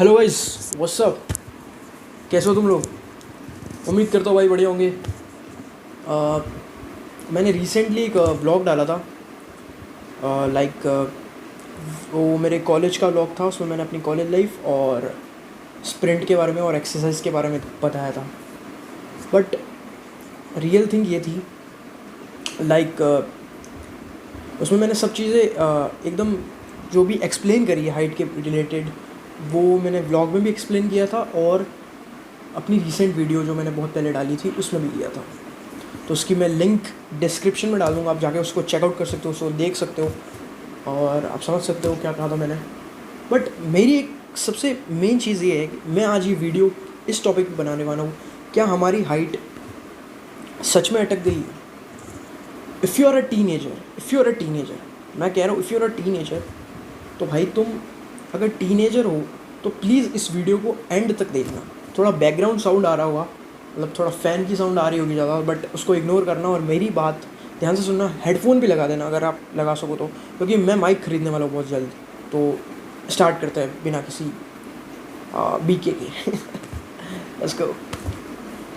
Hello guys, what's up. कैसे हो तुम लोग? उम्मीद करता हूँ भाई बढ़िया होंगे। मैंने रिसेंटली एक ब्लॉग डाला था। लाइक वो मेरे कॉलेज का ब्लॉग था। उसमें मैंने अपनी कॉलेज लाइफ और स्प्रिंट के बारे में और एक्सरसाइज के बारे में बताया था। बट रियल थिंग ये थी, लाइक उसमें मैंने सब चीज़ें एकदम जो भी एक्सप्लेन करी है हाइट के रिलेटेड, वो मैंने व्लॉग में भी एक्सप्लेन किया था और अपनी रीसेंट वीडियो जो मैंने बहुत पहले डाली थी उसमें भी किया था। तो उसकी मैं लिंक डिस्क्रिप्शन में डाल दूँगा, आप जाके उसको चेकआउट कर सकते हो, उसको देख सकते हो और आप समझ सकते हो क्या कहा था मैंने। बट मेरी एक सबसे मेन चीज़ ये है कि मैं आज ये वीडियो इस टॉपिक पे बनाने वाला हूँ, क्या हमारी हाइट सच में अटक गई है? If you are a teenager, मैं कह रहा हूँ if you are a teenager, तो भाई तुम अगर टीनेजर हो तो प्लीज़ इस वीडियो को एंड तक देखना। थोड़ा बैकग्राउंड साउंड आ रहा होगा, मतलब थोड़ा फ़ैन की साउंड आ रही होगी ज़्यादा, बट उसको इग्नोर करना और मेरी बात ध्यान से सुनना। हेडफोन भी लगा देना अगर आप लगा सको तो, क्योंकि मैं माइक ख़रीदने वाला हूँ बहुत जल्द। तो स्टार्ट करते हैं बिना किसी बीके के। Let's go.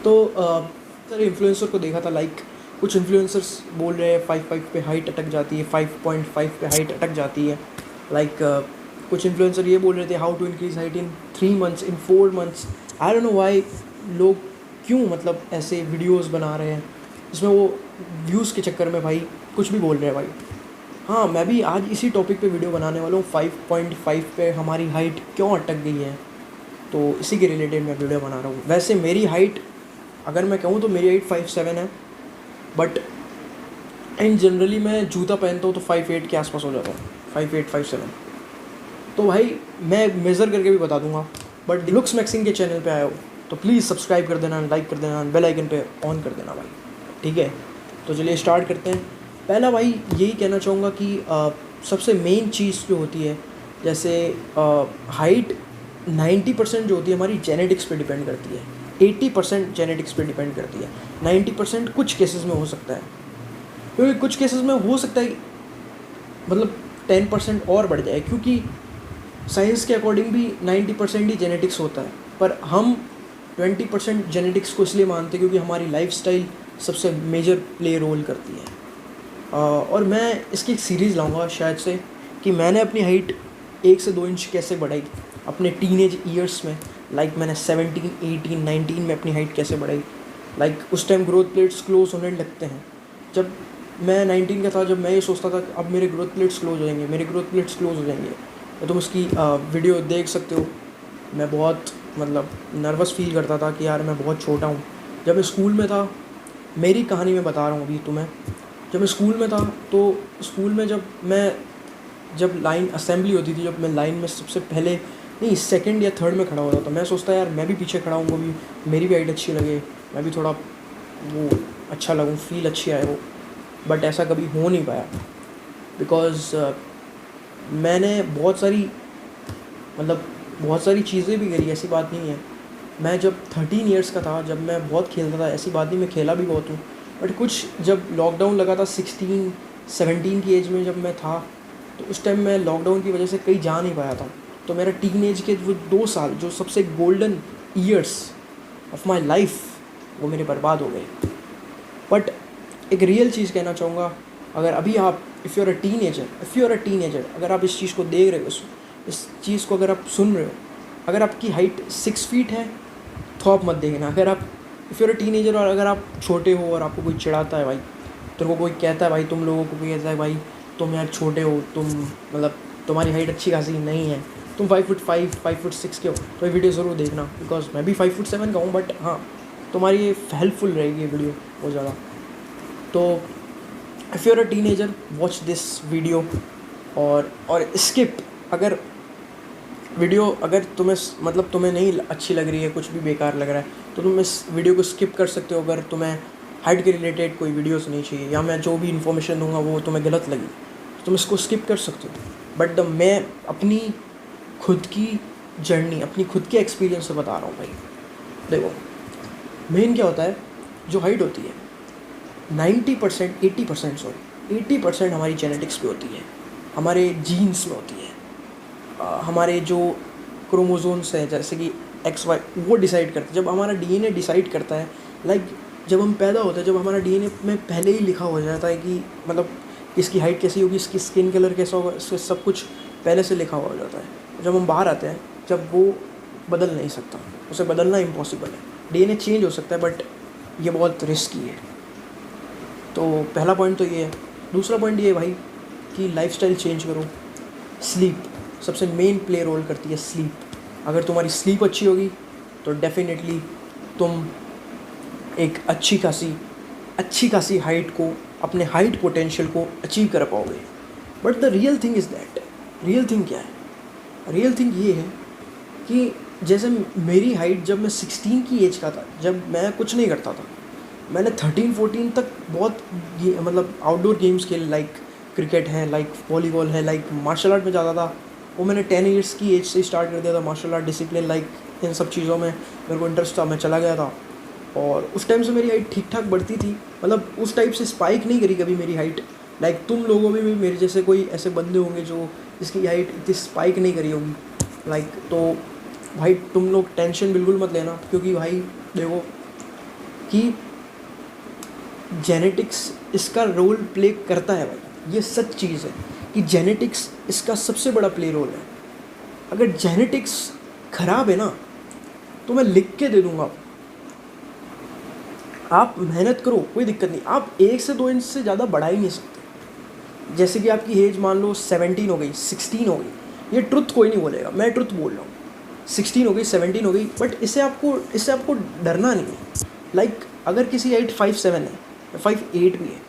तो सारे इन्फ्लुएंसर को देखा था, लाइक कुछ इन्फ्लुएंसर्स बोल रहे हैं 5.5 पे हाइट अटक जाती है, 5.5 पे हाइट अटक जाती है। लाइक कुछ इन्फ्लुएंसर ये बोल रहे थे how to increase height in 3 months, in 4 months. I don't know why लोग क्यों मतलब ऐसे वीडियोस बना रहे हैं जिसमें वो व्यूज़ के चक्कर में भाई कुछ भी बोल रहे हैं भाई। हाँ, मैं भी आज इसी टॉपिक पे वीडियो बनाने वाला हूँ, 5.5 पे हमारी हाइट क्यों अटक गई है। तो इसी के रिलेटेड मैं वीडियो बना रहा हूँ। वैसे मेरी हाइट अगर मैं कहूँ तो मेरी हाइट 5'7" है, बट इन जनरली मैं जूता पहनता हूँ तो 5'8" के आसपास हो जाता है, 5'8", 5'7". तो भाई मैं मेज़र करके भी बता दूंगा। बट लुक्स मैक्सिंग के चैनल पे आए हो तो प्लीज़ सब्सक्राइब कर देना, लाइक कर देना, बेल आइकन पे ऑन कर देना भाई, ठीक है। तो चलिए स्टार्ट करते हैं। पहला भाई यही कहना चाहूँगा कि सबसे मेन चीज़ जो होती है, जैसे हाइट 90% जो होती है हमारी जेनेटिक्स पे डिपेंड करती है, 80% जेनेटिक्स पे डिपेंड करती है, 90% कुछ केसेस में हो सकता है, क्योंकि कुछ केसेस में हो सकता है मतलब 10% और बढ़ जाए, क्योंकि साइंस के अकॉर्डिंग भी 90% ही जेनेटिक्स होता है। पर हम 20% जेनेटिक्स को इसलिए मानते हैं क्योंकि हमारी लाइफस्टाइल सबसे मेजर प्ले रोल करती है। और मैं इसकी एक सीरीज़ लाऊंगा शायद से कि मैंने अपनी हाइट 1 से 2 इंच कैसे बढ़ाई अपने टीनेज ईयर्स में। लाइक मैंने 17, 18, 19 में अपनी हाइट कैसे बढ़ाई। लाइक उस टाइम ग्रोथ प्लेट्स क्लोज होने लगते हैं। जब मैं 19 का था, जब मैं ये सोचता था कि अब मेरे ग्रोथ प्लेट्स क्लोज हो जाएंगे, मेरे ग्रोथ प्लेट्स क्लोज हो जाएंगे, तो तुम उसकी वीडियो देख सकते हो। मैं बहुत मतलब नर्वस फील करता था कि यार मैं बहुत छोटा हूँ। जब मैं स्कूल में था, मेरी कहानी मैं बता रहा हूँ अभी तुम्हें। जब मैं स्कूल में था तो स्कूल में जब लाइन असेंबली होती थी, जब मैं लाइन में सबसे पहले नहीं सेकंड या थर्ड में खड़ा होता था, तो मैं सोचता यार मैं भी पीछे खड़ा हूँ, भी मेरी भी हाइट अच्छी लगे, मैं भी थोड़ा वो अच्छा लगूँ, फील अच्छी आए वो। बट ऐसा कभी हो नहीं पाया, बिकॉज़ मैंने बहुत सारी चीज़ें भी करी, ऐसी बात नहीं है। मैं जब 13 इयर्स का था, जब मैं बहुत खेलता था, ऐसी बात नहीं, मैं खेला भी बहुत हूँ। बट कुछ जब लॉकडाउन लगा था 16, 17 की एज में जब मैं था, तो उस टाइम मैं लॉकडाउन की वजह से कहीं जा नहीं पाया था। तो मेरा टीन एज के वो 2 साल जो सबसे golden years of my life, वो मेरे बर्बाद हो गए। बट एक रियल चीज़ कहना चाहूँगा, अगर अभी आप if you are a teenager, अगर आप इस चीज़ को देख रहे हो, इस चीज़ को अगर आप सुन रहे हो, अगर आपकी हाइट 6 फीट है तो आप मत देखना। अगर आप if you are a teenager और अगर आप छोटे हो और आपको कोई चिढ़ाता है भाई, तेरे को कोई कहता है भाई, तुम लोगों को कोई कहता है भाई तुम यार छोटे हो, तुम मतलब तुम्हारी हाइट अच्छी खासी नहीं है, तुम 5'5", 5'6" के हो, तो ये वीडियो ज़रूर देखना। बिकॉज मैं भी 5'7" का हूँ, बट हाँ तुम्हारी ये हेल्पफुल रहेगी ये वीडियो बहुत ज़्यादा। तो if you are a teenager, watch this video और स्किप। अगर वीडियो अगर तुम्हें मतलब तुम्हें नहीं अच्छी लग रही है, कुछ भी बेकार लग रहा है, तो तुम इस वीडियो को स्किप कर सकते हो। अगर तुम्हें हाइट के रिलेटेड कोई वीडियोस नहीं चाहिए, या मैं जो भी इन्फॉर्मेशन दूंगा वो तुम्हें गलत लगी, तो तुम इसको स्किप कर सकते हो। बट मैं अपनी खुद की जर्नी, अपनी खुद के एक्सपीरियंस से बता रहा हूँ भाई। देखो मेन क्या होता है, जो हाइट होती है 90%, 80% हमारी जेनेटिक्स पे होती है, हमारे जीन्स में होती है, हमारे जो क्रोमोसोम्स हैं जैसे कि एक्स वाई, वो डिसाइड करते हैं। जब हमारा डीएनए डिसाइड करता है, लाइक जब हम पैदा होते हैं, जब हमारा डीएनए में पहले ही लिखा हो जाता है कि मतलब इसकी हाइट कैसी होगी, इसकी स्किन कलर कैसा होगा, इससे सब कुछ पहले से लिखा हुआ हो जाता है। जब हम बाहर आते हैं, जब वो बदल नहीं सकता, उसे बदलना इम्पॉसिबल है। डीएनए चेंज हो सकता है बट ये बहुत रिस्की है। तो पहला पॉइंट तो ये है। दूसरा पॉइंट ये है भाई कि लाइफस्टाइल चेंज करो। स्लीप सबसे मेन प्ले रोल करती है। स्लीप, अगर तुम्हारी स्लीप अच्छी होगी तो डेफिनेटली तुम एक अच्छी खासी हाइट को, अपने हाइट पोटेंशियल को अचीव कर पाओगे। But the real thing is that, real thing क्या है? रियल थिंग ये है कि जैसे मेरी हाइट जब मैं 16 की एज का था, जब मैं कुछ नहीं करता था, मैंने 13-14 तक बहुत मतलब आउटडोर गेम्स खेले, लाइक क्रिकेट है, लाइक वॉलीबॉल है, लाइक मार्शल आर्ट में ज़्यादा था। वो मैंने 10 ईयर्स की एज से स्टार्ट कर दिया था मार्शल आर्ट डिसिप्लिन, लाइक इन सब चीज़ों में मेरे को इंटरेस्ट था, मैं चला गया था। और उस टाइम से मेरी हाइट ठीक ठाक बढ़ती थी, मतलब उस टाइप से स्पाइक नहीं करी कभी मेरी हाइट। लाइक तुम लोगों में भी मेरे जैसे कोई ऐसे बंदे होंगे जो जिसकी हाइट इतनी स्पाइक नहीं करी होगी, लाइक तो भाई तुम लोग टेंशन बिल्कुल मत लेना, क्योंकि भाई देखो कि जेनेटिक्स इसका रोल प्ले करता है भाई। ये सच चीज़ है कि जेनेटिक्स इसका सबसे बड़ा प्ले रोल है। अगर जेनेटिक्स ख़राब है ना तो मैं लिख के दे दूँगा, आप मेहनत करो, कोई दिक्कत नहीं, आप 1 से 2 इंच से ज़्यादा बढ़ा ही नहीं सकते। जैसे कि आपकी एज मान लो 17 हो गई, 16 हो गई, ये ट्रुथ कोई नहीं बोलेगा, मैं ट्रुथ बोल रहा हूँ। 16 हो गई, 17 हो गई, बट इससे आपको डरना नहीं है। लाइक अगर किसी हाइट 5'7" है, 5'8" भी है,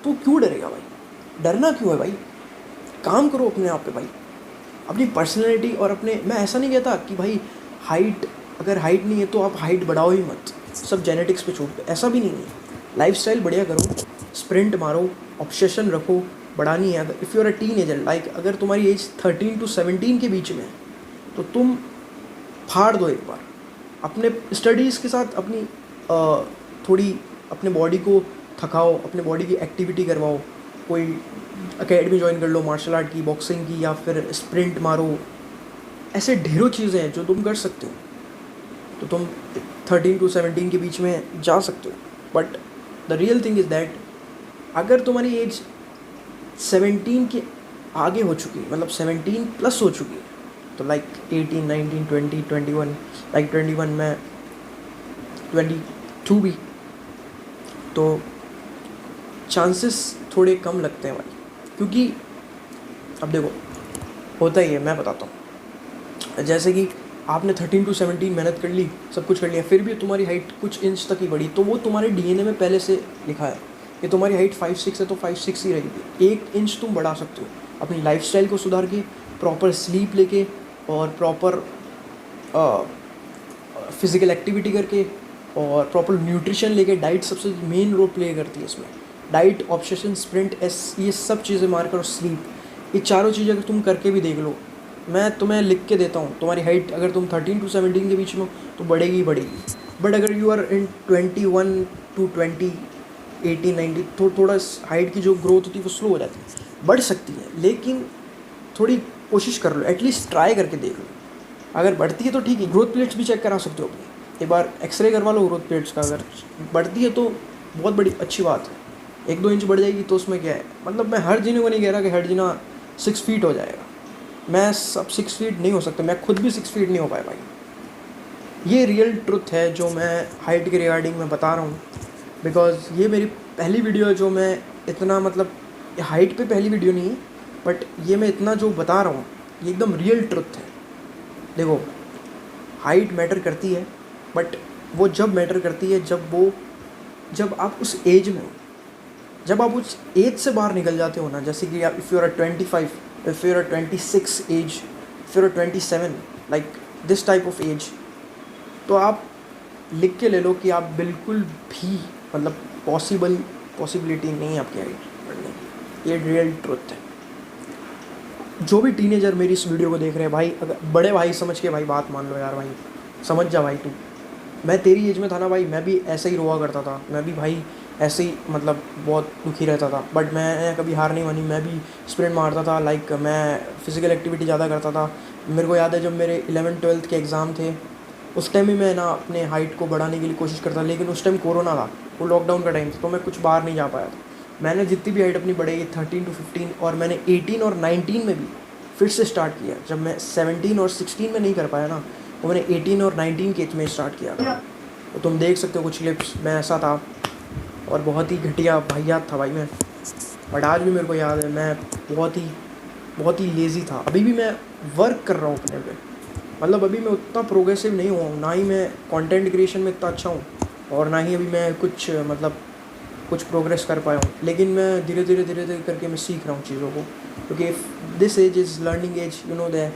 तो क्यों डरेगा भाई? डरना क्यों है भाई? काम करो अपने आप पे भाई, अपनी पर्सनैलिटी और अपने, मैं ऐसा नहीं कहता कि भाई हाइट, अगर हाइट नहीं है तो आप हाइट बढ़ाओ ही मत, सब जेनेटिक्स पे छोड़ दो, ऐसा भी नहीं है। लाइफस्टाइल बढ़िया करो, स्प्रिंट मारो, ऑब्सेशन रखो, बढ़ानी है। अगर if you are a teenager, like अगर तुम्हारी एज 13 to 17 के बीच में है, तो तुम फाड़ दो एक बार, अपने स्टडीज़ के साथ अपनी थोड़ी अपने बॉडी को थकाओ, अपने बॉडी की एक्टिविटी करवाओ, कोई एकेडमी ज्वाइन कर लो मार्शल आर्ट की, बॉक्सिंग की, या फिर स्प्रिंट मारो। ऐसे ढेरों चीज़ें हैं जो तुम कर सकते हो, तो तुम 13 to 17 के बीच में जा सकते हो। But the real thing is that अगर तुम्हारी एज 17 के आगे हो चुकी है, मतलब 17 प्लस हो चुकी है, तो लाइक 18, 19, 20, 21, लाइक 21 में 22 भी, तो चांसेस थोड़े कम लगते हैं भाई। क्योंकि अब देखो होता ही है, मैं बताता हूँ, जैसे कि आपने 13 to 17 मेहनत कर ली, सब कुछ कर लिया, फिर भी तुम्हारी हाइट कुछ इंच तक ही बढ़ी, तो वो तुम्हारे डीएनए में पहले से लिखा है कि तुम्हारी हाइट 5'6" है, तो 5'6" ही रहेगी। 1 इंच तुम बढ़ा सकते हो अपनी लाइफस्टाइल को सुधार के, प्रॉपर स्लीप लेके, और प्रॉपर फिज़िकल एक्टिविटी करके, और प्रॉपर न्यूट्रिशन लेके। डाइट सबसे मेन रोल प्ले करती है इसमें। डाइट, ऑब्सेशन, स्प्रिंट, ये सब चीज़ें मारकर, और स्लीप, ये चारों चीज़ें अगर तुम करके भी देख लो, मैं तुम्हें लिख के देता हूँ, तुम्हारी हाइट अगर तुम 13 to 17 के बीच में हो तो बढ़ेगी ही बढ़ेगी। बट अगर यू आर इन 21 to 20, 18, 19, थोड़ा हाइट की जो ग्रोथ होती है वो स्लो हो जाती है। बढ़ सकती है, लेकिन थोड़ी कोशिश कर लो, एटलीस्ट ट्राई करके देख लो। अगर बढ़ती है तो ठीक है, ग्रोथ प्लेट्स भी चेक करा सकते हो अपनी, एक बार एक्सरे करवा लो ग्रोथ प्लेट्स का। अगर बढ़ती है तो बहुत बड़ी अच्छी बात है, 1-2 इंच बढ़ जाएगी तो उसमें क्या है, मतलब मैं हर जीने को नहीं कह रहा कि हर जीना 6 फीट हो जाएगा, मैं सब 6 फीट नहीं हो सकता, मैं खुद भी 6 फीट नहीं हो पाया भाई। ये रियल ट्रुथ है जो मैं हाइट के रिगार्डिंग में बता रहा हूँ, बिकॉज ये मेरी पहली वीडियो है जो मैं इतना, मतलब हाइट पे पहली वीडियो नहीं है, बट ये मैं इतना जो बता रहा हूँ ये एकदम रियल ट्रुथ है। देखो हाइट मैटर करती है, बट वो जब मैटर करती है जब आप उस एज में हो, जब आप उस एज से बाहर निकल जाते हो ना, जैसे कि आप if you are 25, if you are 26 age, if you are 27, like this type of age, तो आप लिख के ले लो कि आप बिल्कुल भी, मतलब पॉसिबिलिटी नहीं है आपकी हाइट बढ़ने की। ये रियल ट्रुथ है। जो भी टीनेजर मेरी इस वीडियो को देख रहे हैं भाई, अगर बड़े भाई समझ के भाई बात मान लो यार भाई, समझ जा भाई तू। मैं तेरी एज में था ना भाई, मैं भी ऐसे ही रोआ करता था, मैं भी भाई ऐसे ही मतलब बहुत दुखी रहता था, बट मैं कभी हार नहीं मानी, मैं भी स्प्रिंट मारता था, लाइक मैं फ़िज़िकल एक्टिविटी ज़्यादा करता था, मेरे को याद है जब मेरे 11th-12th के एग्ज़ाम थे, उस टाइम भी मैं ना अपने हाइट को बढ़ाने के लिए कोशिश करता, लेकिन उस टाइम कोरोना था, वो लॉकडाउन का टाइम था, तो मैं कुछ बाहर नहीं जा पाया था। मैंने जितनी भी हाइट अपनी बढ़ाई 13 to 15, और मैंने 18 और 19 में भी फिर से स्टार्ट किया। जब मैं 17 और 16 में नहीं कर पाया ना, तो मैंने 18 और 19 के एज में स्टार्ट किया था। तो तुम देख सकते हो कुछ क्लिप्स, मैं ऐसा था और बहुत ही घटिया वाहियात था भाई मैं। बट आज भी मेरे को याद है, मैं बहुत ही लेज़ी था। अभी भी मैं वर्क कर रहा हूँ अपने पे, मतलब अभी मैं उतना प्रोग्रेसिव नहीं हुआ हूँ, ना ही मैं कंटेंट क्रिएशन में इतना अच्छा हूँ, और ना ही अभी मैं कुछ प्रोग्रेस कर पाया हूँ। लेकिन मैं धीरे धीरे करके मैं सीख रहा हूँ चीज़ों को, क्योंकि this age is learning age, you know that.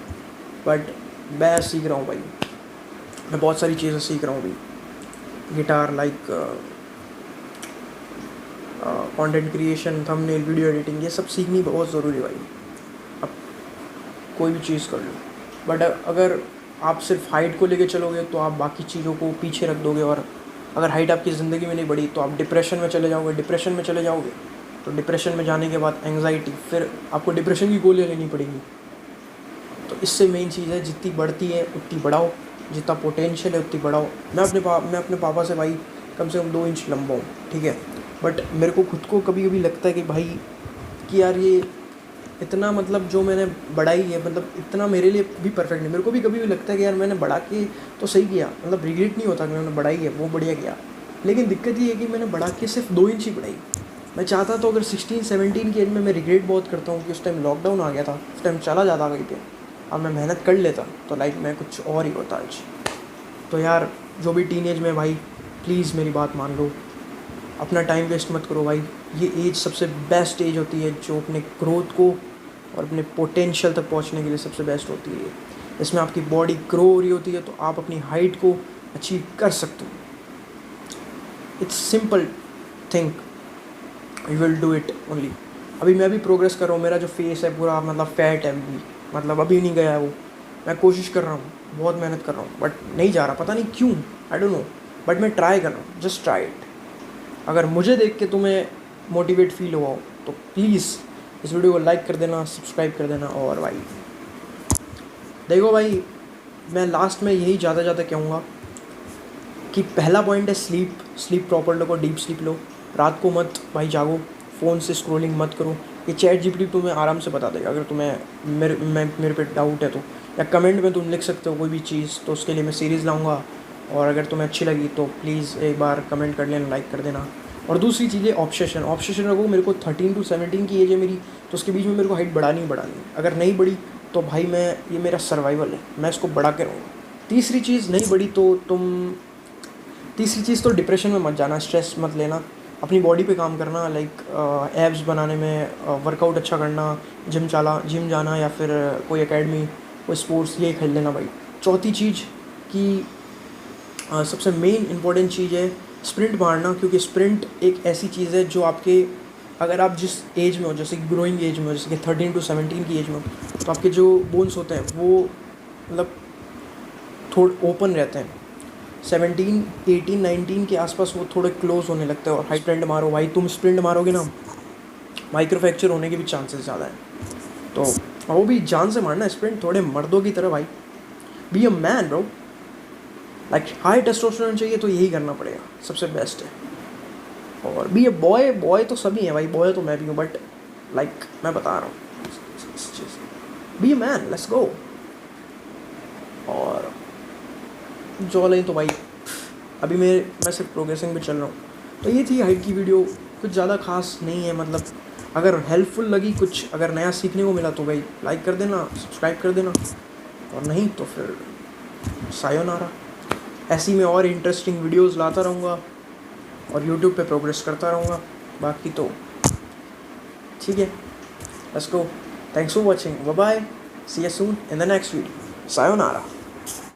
But मैं सीख रहा हूँ भाई, मैं बहुत सारी चीज़ें सीख रहा हूँ अभी। Guitar, like content creation, thumbnail, video editing, ये सब सीखनी बहुत ज़रूरी है भाई। अब कोई भी चीज़ कर लो, बट अगर आप सिर्फ हाइट को लेके चलोगे तो आप बाकी चीज़ों को पीछे रख दोगे, और अगर हाइट आपकी ज़िंदगी में नहीं बढ़ी तो आप डिप्रेशन में चले जाओगे। तो डिप्रेशन में जाने के बाद एंग्जाइटी, फिर आपको डिप्रेशन की गोलियाँ लेनी पड़ेगी। तो इससे मेन चीज़ है, जितनी बढ़ती है उतनी बढ़ाओ, जितना पोटेंशियल है उतनी बढ़ाओ। मैं अपने पापा से भाई कम से कम 2 इंच लंबा हूँ, ठीक है, बट मेरे को खुद को कभी कभी लगता है कि भाई कि यार ये इतना, मतलब जो मैंने बढ़ाई है, मतलब इतना मेरे लिए भी परफेक्ट नहीं। मेरे को भी कभी भी लगता है कि यार मैंने बढ़ा के तो सही किया, मतलब रिग्रेट नहीं होता कि मैंने बढ़ाई है, वो बढ़िया किया। लेकिन दिक्कत ये है कि मैंने बढ़ा के सिर्फ 2 इंच ही बढ़ाई। मैं चाहता तो अगर 16-17 की एज में, मैं रिग्रेट बहुत करता हूँ कि उस टाइम लॉकडाउन आ गया था, उस टाइम चला जाता कहीं पे, अब मैं मेहनत कर लेता तो लाइक मैं कुछ और ही होता आज। तो यार जो भी टीनेज में भाई, प्लीज़ मेरी बात मान लो, अपना टाइम वेस्ट मत करो भाई। ये एज सबसे बेस्ट एज होती है, जो अपने ग्रोथ को और अपने पोटेंशियल तक पहुंचने के लिए सबसे बेस्ट होती है। इसमें आपकी बॉडी ग्रो हो रही होती है, तो आप अपनी हाइट को अचीव कर सकते हो। It's simple think, you will do it only. अभी मैं भी प्रोग्रेस कर रहा हूँ, मेरा जो फेस है पूरा मतलब फैट है अभी, मतलब अभी नहीं गया है वो। मैं कोशिश कर रहा हूँ, बहुत मेहनत कर रहा हूँ, बट नहीं जा रहा, पता नहीं क्यों, आई डोंट नो, बट मैं ट्राई कर रहा हूँ, जस्ट ट्राई इट। अगर मुझे देख के तुम्हें मोटिवेट फील हुआ हो तो प्लीज़ इस वीडियो को लाइक कर देना, सब्सक्राइब कर देना। और भाई देखो भाई, मैं लास्ट में यही ज़्यादा कहूँगा कि पहला पॉइंट है स्लीप प्रॉपर लो, डीप स्लीप लो, रात को मत भाई जागो, फ़ोन से स्क्रॉलिंग मत करो। ये चैट जीपीटी तुम्हें आराम से बता देगा, अगर तुम्हें मेरे पे डाउट है तो, या कमेंट में तुम लिख सकते हो कोई भी चीज़, तो उसके लिए मैं सीरीज़ लाऊंगा। और अगर तुम्हें अच्छी लगी तो प्लीज़ एक बार कमेंट कर लेना, लाइक कर देना। और दूसरी चीज़ है ऑब्सेशन रखो। मेरे को 13 to 17 की एज है मेरी, तो उसके बीच में मेरे को हाइट बढ़ानी ही बढ़ानी है। अगर नहीं बढ़ी तो भाई ये मेरा सर्वाइवल है, मैं इसको बढ़ा के रहूँगा। तीसरी चीज़ नहीं बढ़ी तो डिप्रेशन में मत जाना, स्ट्रेस मत लेना, अपनी बॉडी पे काम करना, लाइक एब्स बनाने में वर्कआउट अच्छा करना, जिम जाना, या फिर कोई एकेडमी, कोई स्पोर्ट्स, ये खेल लेना भाई। चौथी चीज़ कि सबसे मेन इम्पॉर्टेंट चीज़ है स्प्रिंट मारना, क्योंकि स्प्रिंट एक ऐसी चीज़ है जो आपके, अगर आप जिस एज में हो, जैसे ग्रोइंग एज में हो, जैसे कि 13 to 17 की एज में हो, तो आपके जो बोन्स होते हैं वो मतलब थोड़े ओपन रहते हैं। 17, 18, 19 के आसपास वो थोड़े क्लोज होने लगते हैं। और हाई स्प्रिंट मारो भाई, तुम स्प्रिंट मारोगे ना, माइक्रो फ्रैक्चर होने के भी चांसेस ज़्यादा हैं। तो वो भी जान से मारना स्प्रिंट, थोड़े मर्दों की तरह भाई। Be a man bro, like high testosterone चाहिए तो यही करना पड़ेगा, सबसे बेस्ट है। और बी अ बॉय तो सभी हैं भाई, बॉय तो मैं भी हूँ, बट लाइक मैं बता रहा हूँ, be a man, let's go. और जो नहीं तो भाई अभी मैं सिर्फ प्रोग्रेसिंग पे चल रहा हूँ। तो ये थी हाइट की वीडियो, कुछ ज़्यादा खास नहीं है, मतलब अगर हेल्पफुल लगी, कुछ अगर नया सीखने को मिला तो भाई लाइक कर देना, सब्सक्राइब कर देना, और नहीं तो फिर सायोनारा। ऐसी मैं और इंटरेस्टिंग वीडियोस लाता रहूँगा और यूट्यूब पे प्रोग्रेस करता रहूँगा। बाकी तो ठीक है, let's go, thanks for watching, bye bye, see you soon in the next video, sayonara.